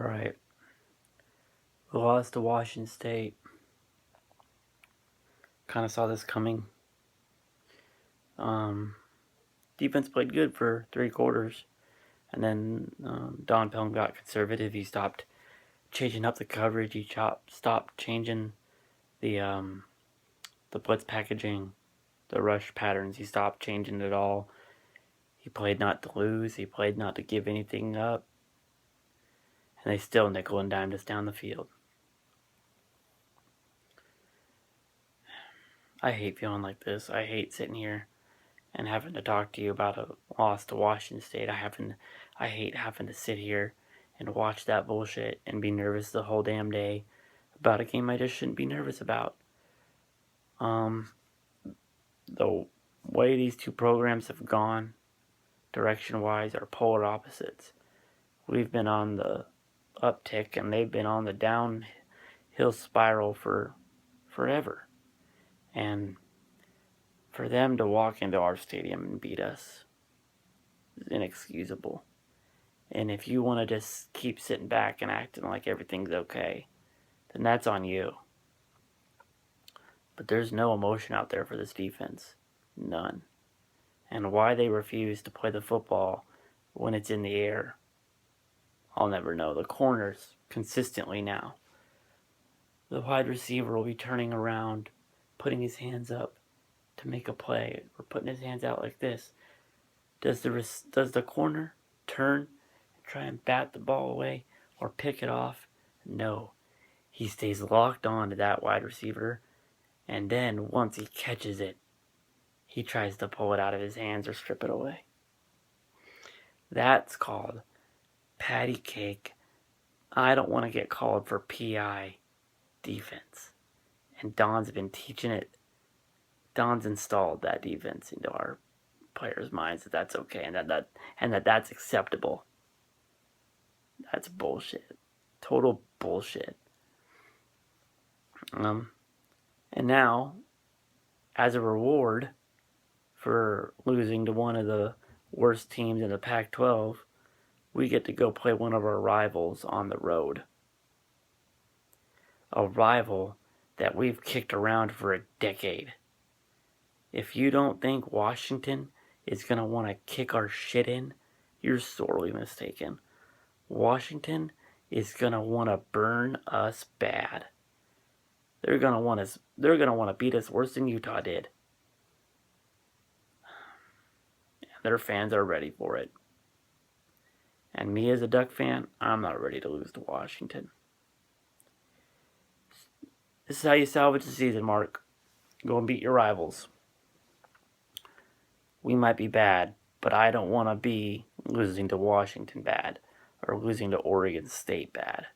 All right. We lost to Washington State. Kind of saw this coming. Defense played good for 3 quarters. And then Don Pelham got conservative. He stopped changing up the coverage. He stopped changing the blitz packaging, the rush patterns. He stopped changing it all. He played not to lose. He played not to give anything up. And they still nickel and dimed us down the field. I hate feeling like this. I hate sitting here and having to talk to you about a loss to Washington State. I hate having to sit here and watch that bullshit and be nervous the whole damn day about a game I just shouldn't be nervous about. The way these two programs have gone, direction-wise, are polar opposites. We've been on the uptick and they've been on the downhill spiral for forever. And for them to walk into our stadium and beat us is inexcusable. And if you want to just keep sitting back and acting like everything's okay, then that's on you. But there's no emotion out there for this defense. None. And why they refuse to play the football when it's in the air, I'll never know. The corners, consistently now. The wide receiver will be turning around, putting his hands up to make a play, or putting his hands out like this. Does the corner turn and try and bat the ball away or pick it off? No. He stays locked on to that wide receiver, and then once he catches it, he tries to pull it out of his hands or strip it away. That's called patty cake. I don't want to get called for PI defense. And Don's been teaching it. Don's installed that defense into our players' minds that that's okay and that's acceptable. That's bullshit. Total bullshit. And now, as a reward for losing to one of the worst teams in the Pac-12, we get to go play one of our rivals on the road. A rival that we've kicked around for a decade. If you don't think Washington is going to want to kick our shit in, you're sorely mistaken. Washington is going to want to burn us bad. They're going to want to beat us worse than Utah did. Their fans are ready for it. And me as a Duck fan, I'm not ready to lose to Washington. This is how you salvage the season, Mark. Go and beat your rivals. We might be bad, but I don't want to be losing to Washington bad or losing to Oregon State bad.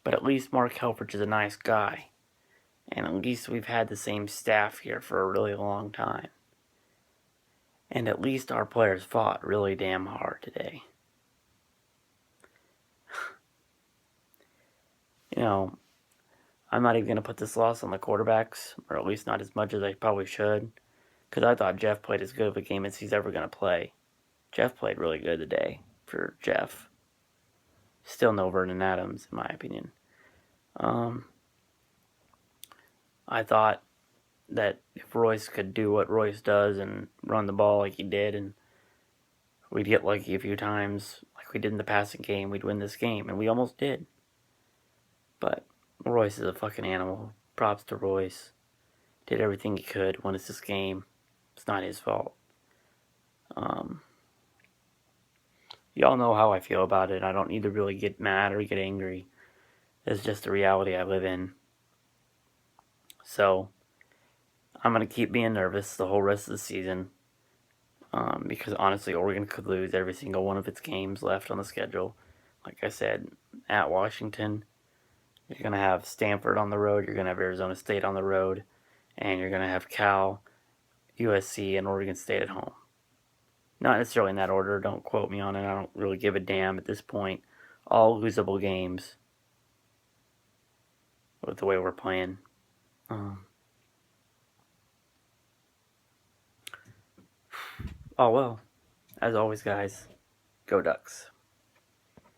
But at least Mark Helfrich is a nice guy. And at least we've had the same staff here for a really long time. And at least our players fought really damn hard today. I'm not even going to put this loss on the quarterbacks, or at least not as much as I probably should, because I thought Jeff played as good of a game as he's ever going to play. Jeff played really good today for Jeff. Still no Vernon Adams, in my opinion. I thought that if Royce could do what Royce does and run the ball like he did, and we'd get lucky a few times, like we did in the passing game, we'd win this game, and we almost did. But Royce is a fucking animal. Props to Royce. Did everything he could, won us this game. It's not his fault. Y'all know how I feel about it. I don't need to really get mad or get angry. It's just the reality I live in. So, I'm going to keep being nervous the whole rest of the season. Because honestly, Oregon could lose every single one of its games left on the schedule. Like I said, at Washington, you're going to have Stanford on the road, you're going to have Arizona State on the road, and you're going to have Cal, USC, and Oregon State at home. Not necessarily in that order, don't quote me on it, I don't really give a damn at this point. All losable games with the way we're playing. Oh well, as always, guys, go Ducks.